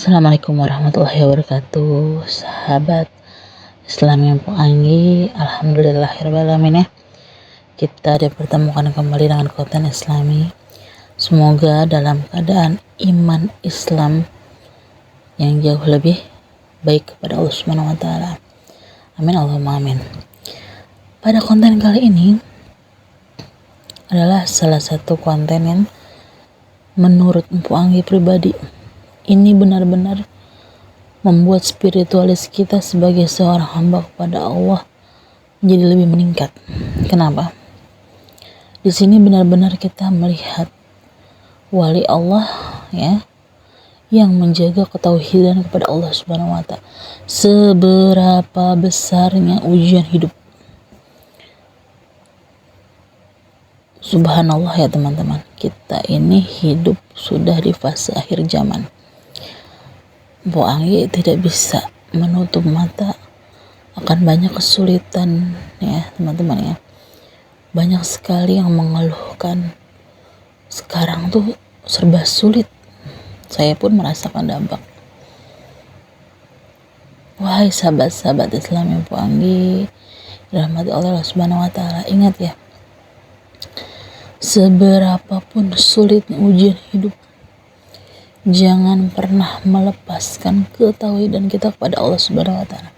Assalamualaikum warahmatullahi wabarakatuh, sahabat Islam yang Anggi. Alhamdulillahirrahmanirrahim ya. Kita dipertemukan kembali dengan konten Islami. Semoga dalam keadaan iman Islam yang jauh lebih baik kepada Allah Subhanahu wa taala. Amin Allahumma amin. Pada konten kali ini adalah salah satu konten yang menurut Empu Anggi pribadi ini benar-benar membuat spiritualis kita sebagai seorang hamba kepada Allah menjadi lebih meningkat. Kenapa? Di sini benar-benar kita melihat wali Allah ya, yang menjaga ketauhidan kepada Allah Subhanahu wa taala. Seberapa besarnya ujian hidup. Subhanallah ya teman-teman, kita ini hidup sudah di fase akhir zaman. Empu Anggi tidak bisa menutup mata akan banyak kesulitan ya teman-teman ya. Banyak sekali yang mengeluhkan sekarang tuh serba sulit. Saya pun merasakan dampak. Wahai sahabat-sahabat Islam Empu Anggi, rahmati Allah Subhanahu wa taala, ingat ya, seberapapun sulitnya ujian hidup, jangan pernah melepaskan ketauhidan kita kepada Allah Subhanahu wa taala.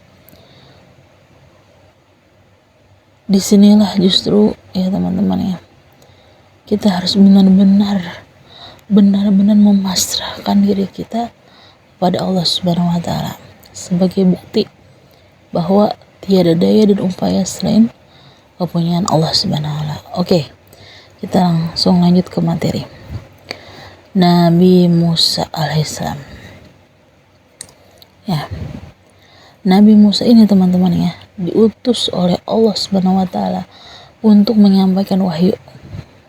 Disinilah justru ya teman-teman ya, kita harus benar-benar memasrahkan diri kita pada Allah Subhanahu wa taala sebagai bukti bahwa tiada daya dan upaya selain kepunyaan Allah Subhanahu wa taala. Oke, kita langsung lanjut ke materi. Nabi Musa alaihissalam ya. Nabi Musa ini teman-teman ya, diutus oleh Allah Subhanahu wa taala untuk menyampaikan wahyu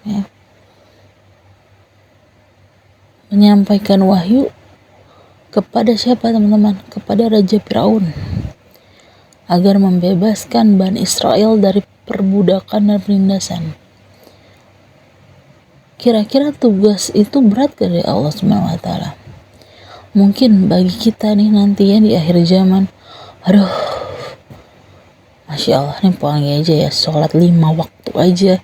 ya. Menyampaikan wahyu kepada siapa teman-teman? Kepada Raja Firaun, agar membebaskan Bani Israel dari perbudakan dan penindasan. Kira-kira tugas itu berat dari Allah Subhanahu wa taala? Mungkin bagi kita nih nanti ya di akhir zaman, aduh, Masya Allah nih Empu Anggi aja ya, sholat 5 waktu aja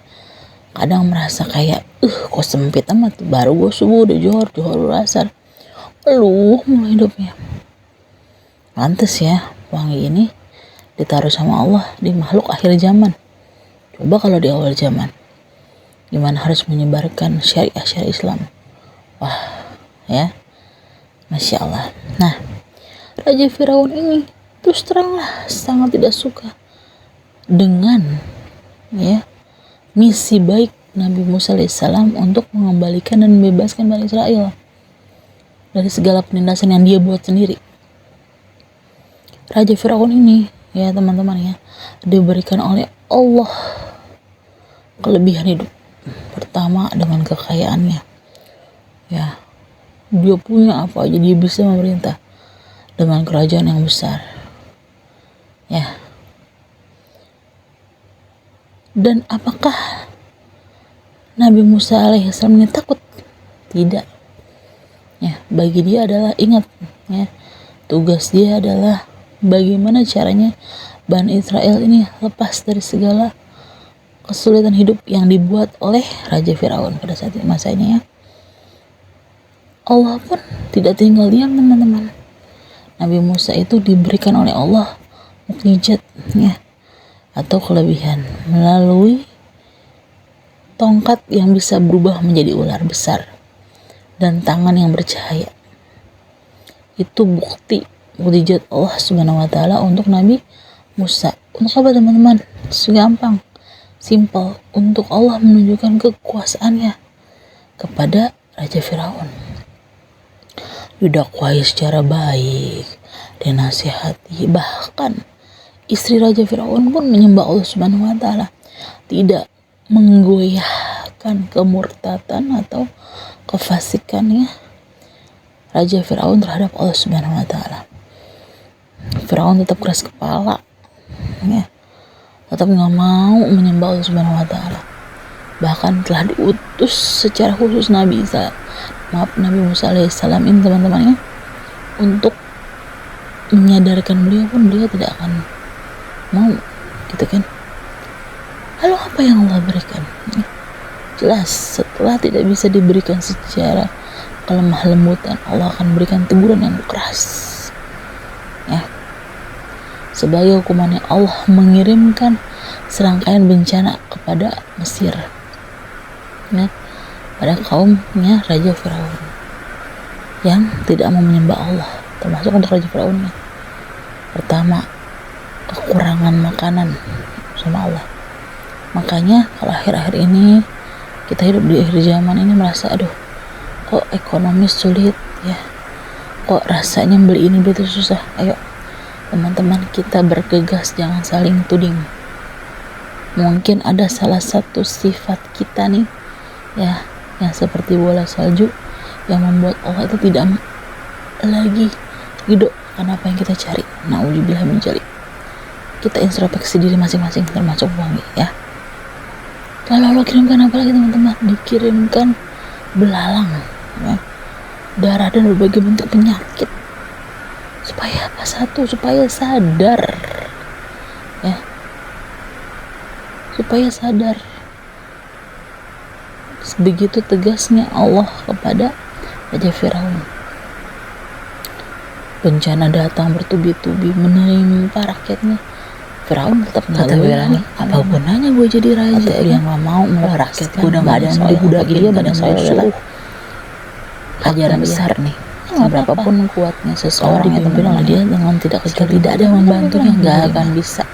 kadang merasa kayak kok sempit amat, baru gue subuh udah johor asar, mulai hidupnya. Pantes ya Empu Anggi ini ditaruh sama Allah di makhluk akhir zaman. Coba kalau di awal zaman, gimana harus menyebarkan syariah Islam. Wah ya, Masya Allah. Nah, Raja Firaun ini terus teranglah sangat tidak suka dengan ya misi baik Nabi Musa alaihissalam untuk mengembalikan dan membebaskan Bani Israel dari segala penindasan yang dia buat sendiri. Raja Firaun ini ya teman-teman ya, diberikan oleh Allah kelebihan hidup. Pertama dengan kekayaannya ya, dia punya apa aja, dia bisa memerintah dengan kerajaan yang besar ya. Dan apakah Nabi Musa alaihissalam ini takut? Tidak ya, bagi dia adalah, ingat ya, tugas dia adalah bagaimana caranya Bani Israel ini lepas dari segala kesulitan hidup yang dibuat oleh Raja Firaun pada saat masanya ya. Allah pun tidak tinggal diam teman-teman. Nabi Musa itu diberikan oleh Allah mukjizat ya, atau kelebihan melalui tongkat yang bisa berubah menjadi ular besar dan tangan yang bercahaya. Itu bukti mukjizat Allah Subhanahu wa taala untuk Nabi Musa. Untuk apa teman-teman? Segampang, simple, untuk Allah menunjukkan kekuasaannya kepada Raja Firaun. Didakwai secara baik, dinasihati, bahkan istri Raja Firaun pun menyembah Allah Subhanahu wa taala, tidak menggoyahkan kemurtatan atau kefasikannya Raja Firaun terhadap Allah Subhanahu wa taala. Firaun tetap keras kepala ya, tetap nggak mau menyembah Allah Subhanahu wa taala. Bahkan telah diutus secara khusus Nabi Musa alaihissalam ini teman-teman ya, untuk menyadarkan beliau pun beliau tidak akan mau, gitu kan. Lalu apa yang Allah berikan? Jelas setelah tidak bisa diberikan secara kelemah lembutan, Allah akan berikan teguran yang keras, ya, sebagai hukumannya Allah mengirimkan serangkaian bencana kepada Mesir, ya, pada kaumnya Raja Firaun yang tidak mau menyembah Allah, termasuk untuk Raja Firaunnya. Pertama, kekurangan makanan sama Allah. Makanya kalau akhir-akhir ini kita hidup di akhir zaman ini merasa, aduh, kok ekonomi sulit ya, kok rasanya beli ini beli itu susah. Ayo teman-teman, kita bergegas, jangan saling tuding. Mungkin ada salah satu sifat kita nih ya, yang seperti bola salju yang membuat Allah itu tidak lagi hidup karena apa yang kita cari. Nauzubillah min dzalik. Kita introspeksi diri masing-masing, termasuk wangi, ya. Lalu Allah kirimkan apa lagi teman-teman? Dikirimkan belalang, ya, darah dan berbagai bentuk penyakit. Supaya apa? Satu, supaya sadar, ya, supaya sadar begitu tegasnya Allah kepada Raja Firaun. Bencana datang bertubi-tubi menimpa rakyatnya. Firaun tetap kata Firaun, apa gunanya gue jadi raja? Dia nggak mau rakyatku udah nggak ada yang dibudak dia, Bani Israil adalah ajaran besar nih. Berapapun kuatnya seseorang yang dipimpin oleh dia, dengan tidak kejar tidak ada yang membantunya, nggak akan bisa.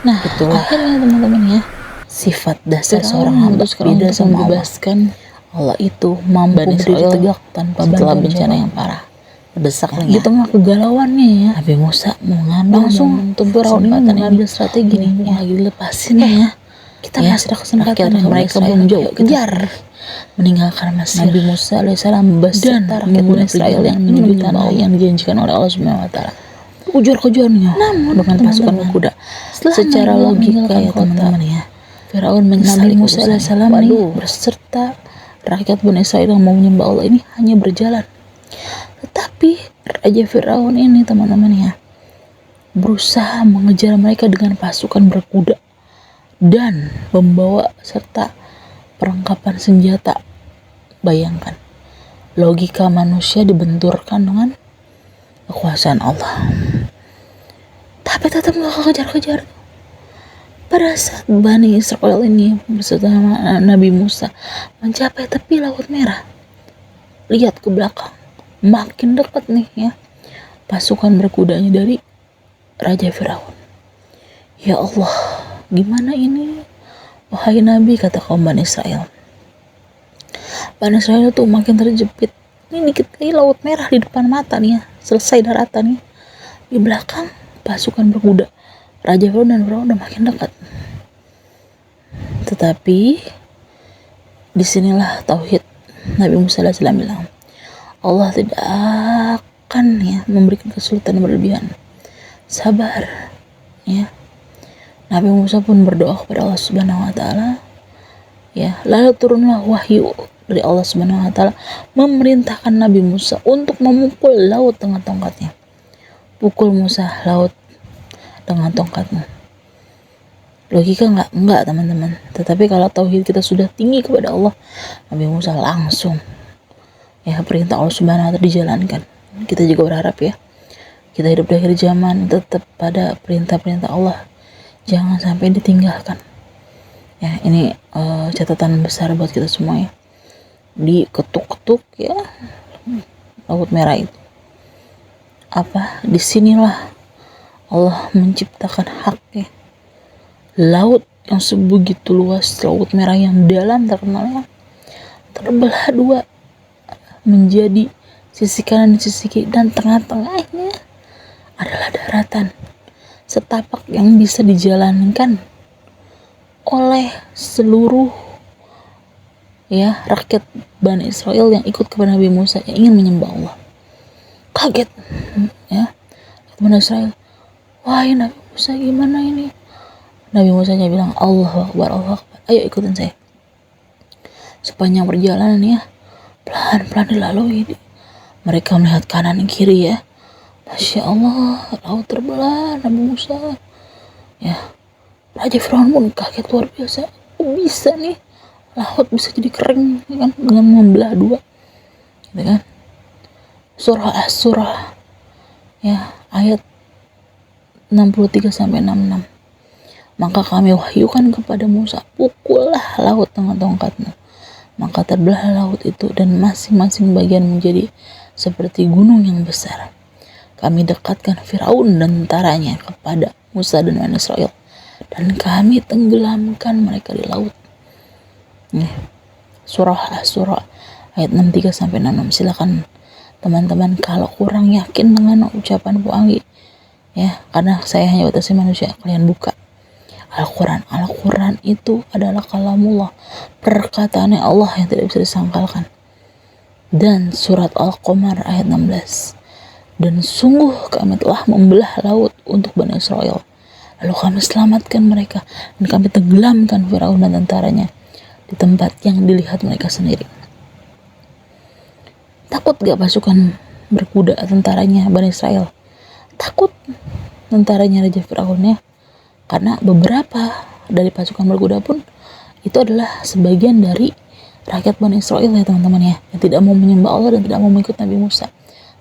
Nah, itulah akhirnya teman-teman ya, sifat dasar seorang hamba beda sama membebaskan Allah itu mampu berdiri tegak tanpa bantuan bencana yang parah. Terdesak lagi di tengah kegalauannya ya, Nabi Musa mau ngambil langsung Firaun ini mengambil strategi nih, lagi dilepasin ya. Kita masih ada kesempatan, mereka belum jauh kejar meninggalkan Mesir. Nabi Musa alaihissalam beserta rakyat Bani Israil yang menuju tanah yang dijanjikan oleh Allah Subhanahu wa taala. Kejar-kejarnya dengan pasukan kuda. Secara logika ya teman-teman ya, Firaun menyesali Nabi Musa alaihissalam berserta rakyat Bani Israil yang mau menyembah Allah ini hanya berjalan. Tetapi Raja Firaun ini teman-teman ya, berusaha mengejar mereka dengan pasukan berkuda dan membawa serta perlengkapan senjata. Bayangkan, logika manusia dibenturkan dengan kekuasaan Allah. Tapi tetap gak kejar-kejar. Pada saat Bani Israil ini beserta Nabi Musa mencapai tepi Laut Merah, lihat ke belakang, makin dekat nih ya pasukan berkudanya dari Raja Firaun. Ya Allah, gimana ini wahai Nabi, kata kaum Bani Israil. Bani Israil tuh makin terjepit. Ini dikit lagi Laut Merah di depan mata nih ya, selesai daratan nih. Di belakang pasukan berkuda Raja Firaun dan Firaun udah makin dekat. Tetapi disinilah tauhid Nabi Musa AS bilang, Allah tidak akan ya memberikan kesulitan berlebihan. Sabar ya. Nabi Musa pun berdoa kepada Allah Subhanahu wa taala. Ya, lalu turunlah wahyu dari Allah Subhanahu wa taala memerintahkan Nabi Musa untuk memukul laut dengan tongkatnya. Pukul Musa laut dengan tongkatmu. Logika enggak teman-teman. Tetapi kalau tauhid kita sudah tinggi kepada Allah, Nabi Musa langsung ya perintah Allah Subhanahu wa taala dijalankan. Kita juga berharap ya, kita hidup di akhir zaman tetap pada perintah-perintah Allah, jangan sampai ditinggalkan. Ya, ini catatan besar buat kita semua ya. Diketuk-ketuk ya Laut Merah itu. Apa? Disinilah Allah menciptakan hak ya. Laut yang sebegitu luas, Laut Merah yang dalam terkenalnya terbelah dua menjadi sisi kanan dan sisi kiri, dan tengah-tengahnya adalah daratan setapak yang bisa dijalankan oleh seluruh ya rakyat Bani Israil yang ikut kepada Nabi Musa yang ingin menyembah Allah. Kaget ya Bani Israil, wahai Nabi Musa, gimana ini? Nabi Musa nya bilang, Allahu Akbar, Allahu Akbar, ayo ikutin saya. Sepanjang perjalanan ya, pelan-pelan dilalui Mereka melihat kanan dan kiri ya. Masya Allah, laut terbelah Nabi Musa. Ya, Raja Firaun pun kaget luar biasa. Kok bisa nih laut bisa jadi kering kan dengan membelah dua, gitu kan? Surah As-Surah ya ayat 63 sampai 66. Maka kami wahyukan kepada Musa, pukullah laut dengan tongkatmu. Maka terbelah laut itu dan masing-masing bagian menjadi seperti gunung yang besar. Kami dekatkan Firaun dan tentaranya kepada Musa dan Bani Israel, dan kami tenggelamkan mereka di laut. Nih, surah As-Surah ayat 63 sampai 66. Silakan teman-teman kalau kurang yakin dengan ucapan Bu Anggi ya, karena saya hanya batasi manusia, kalian buka Al-Quran. Al-Quran itu adalah kalamullah, perkataannya Allah yang tidak bisa disangkalkan. Dan surat Al-Qamar ayat 16. Dan sungguh kami telah membelah laut untuk Bani Israel, lalu kami selamatkan mereka dan kami tenggelamkan Firaun dan tentaranya di tempat yang dilihat mereka sendiri. Takut gak pasukan berkuda tentaranya Bani Israel? Takut tentaranya Raja Firaun ya, karena beberapa dari pasukan berkuda pun itu adalah sebagian dari rakyat Bani Israel ya teman-teman ya, yang tidak mau menyembah Allah dan tidak mau mengikut Nabi Musa,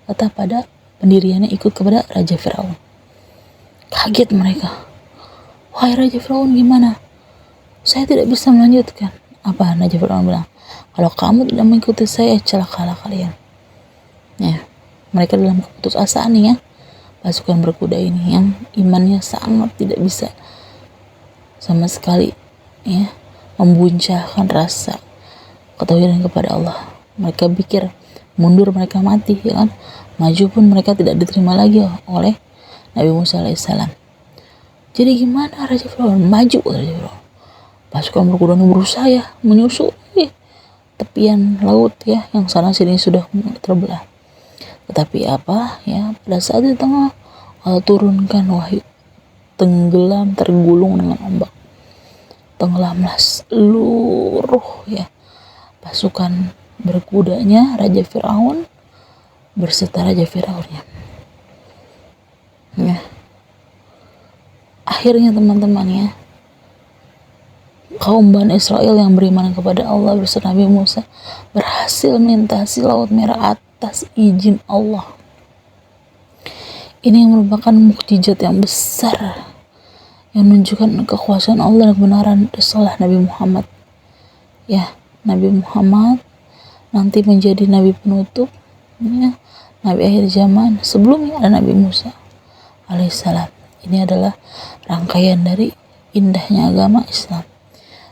tetap pada pendiriannya ikut kepada Raja Firaun. Kaget mereka. Wahai Raja Firaun, gimana? Saya tidak bisa melanjutkan. Apa Raja Firaun bilang? Kalau kamu tidak mengikuti saya, celakalah kalian. Ya, mereka dalam keputusasaan nih ya, pasukan berkuda ini yang imannya sangat tidak bisa sama sekali ya membuncahkan rasa ketahuan kepada Allah. Mereka pikir mundur mereka mati ya kan, maju pun mereka tidak diterima lagi oleh Nabi Musa alaihissalam. Jadi gimana Raja Firaun? Maju Raja Firaun. Pasukan berkuda berusaha ya menyusuri tepian laut ya, yang sana sini sudah terbelah. Tetapi apa ya, pada saat di tengah Allah turunkan wahyu, tenggelam tergulung dengan ombak. Tenggelamlah seluruh ya pasukan berkudanya Raja Firaun berserta Raja Firaunnya. Ya. Akhirnya teman-teman ya, kaum Bani Israel yang beriman kepada Allah bersama Nabi Musa berhasil melintasi Laut Merah atas izin Allah. Ini yang merupakan mukjizat yang besar yang menunjukkan kekuasaan Allah dan kebenaran risalah Nabi Muhammad. Ya, Nabi Muhammad nanti menjadi nabi penutup ya, nabi akhir zaman. Sebelumnya ada Nabi Musa alaihissalam. Ini adalah rangkaian dari indahnya agama Islam.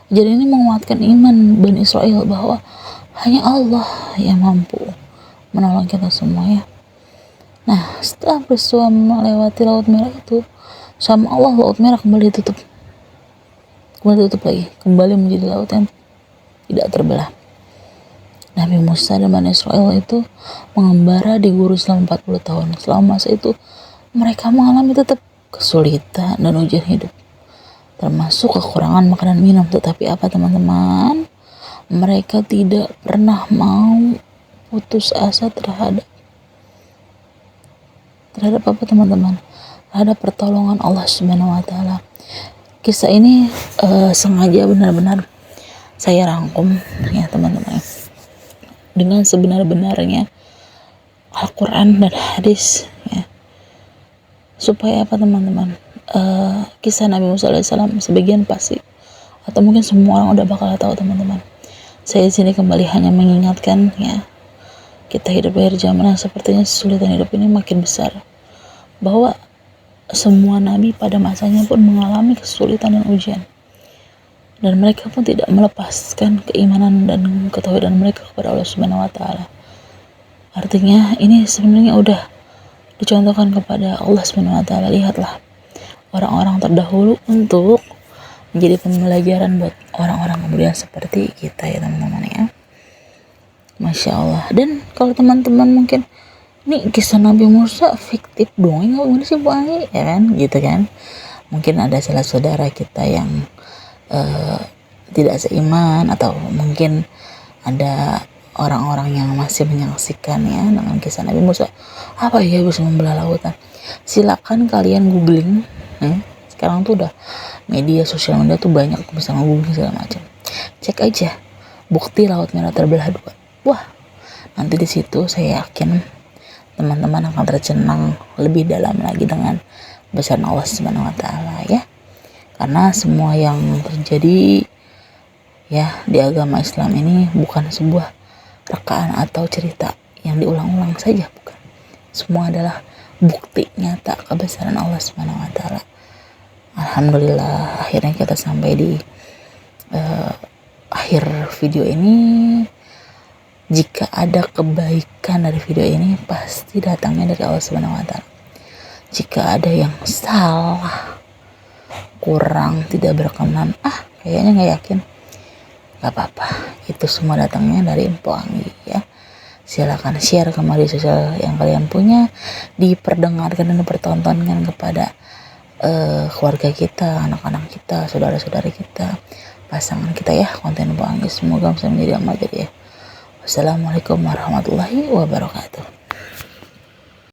Jadi ini menguatkan iman Bani Israel bahwa hanya Allah yang mampu menolong kita semua ya. Nah, setelah peristiwa melewati Laut Merah itu, sama Allah Laut Merah kembali tutup lagi, kembali menjadi laut yang tidak terbelah. Nabi Musa dan Bani Israel itu mengembara di gurun selama 40 tahun. Selama masa itu mereka mengalami tetap kesulitan dan ujian hidup, termasuk kekurangan makanan minum. Tetapi apa teman-teman? Mereka tidak pernah mau putus asa terhadap apa teman-teman? Terhadap pertolongan Allah Subhanahu wa taala. Kisah ini sengaja benar-benar saya rangkum ya teman-teman, dengan sebenar-benarnya Al-Quran dan hadis ya. Supaya apa teman-teman? Kisah Nabi Musa alaihissalam sebagian pasti atau mungkin semua orang udah bakal tahu teman-teman. Saya di sini kembali hanya mengingatkan ya, kita hidup di akhir zaman yang sepertinya kesulitan hidup ini makin besar, bahwa semua nabi pada masanya pun mengalami kesulitan dan ujian, dan mereka pun tidak melepaskan keimanan dan ketauhidan mereka kepada Allah Subhanahu wa taala. Artinya ini sebenarnya udah dicontohkan kepada Allah Subhanahu wa taala. Lihatlah orang-orang terdahulu untuk menjadi pembelajaran buat orang-orang kemudian seperti kita ya teman-teman ya. Masya Allah. Dan kalau teman-teman mungkin ini kisah Nabi Musa fiktif dong, nggak gimana sih Bu Anggi ya kan, gitu kan. Mungkin ada salah saudara kita yang tidak seiman, atau mungkin ada orang-orang yang masih menyaksikannya dengan kisah Nabi Musa, apa ya bisa membelah lautan, silakan kalian googling. Sekarang tuh udah media sosial media tuh banyak, bisa nge-googling segala macam, cek aja bukti Laut Merah terbelah dua. Wah, nanti di situ saya yakin teman-teman akan tercenang lebih dalam lagi dengan besar Allah Subhanahu wa taala ya. Karena semua yang terjadi ya di agama Islam ini bukan sebuah rekaan atau cerita yang diulang-ulang saja, bukan. Semua adalah bukti nyata kebesaran Allah Subhanahu wa taala. Alhamdulillah akhirnya kita sampai di akhir video ini. Jika ada kebaikan dari video ini pasti datangnya dari Allah Subhanahu wa taala. Jika ada yang salah, kurang, tidak berkenan, kayaknya nggak yakin, nggak apa-apa, itu semua datangnya dari Empo Anggi ya. Silakan share ke media sosial yang kalian punya, diperdengarkan dan dipertontonkan kepada keluarga kita, anak-anak kita, saudara-saudari kita, pasangan kita ya, konten Empo Anggi semoga bisa menjadi amal jadi ya. Wassalamualaikum warahmatullahi wabarakatuh.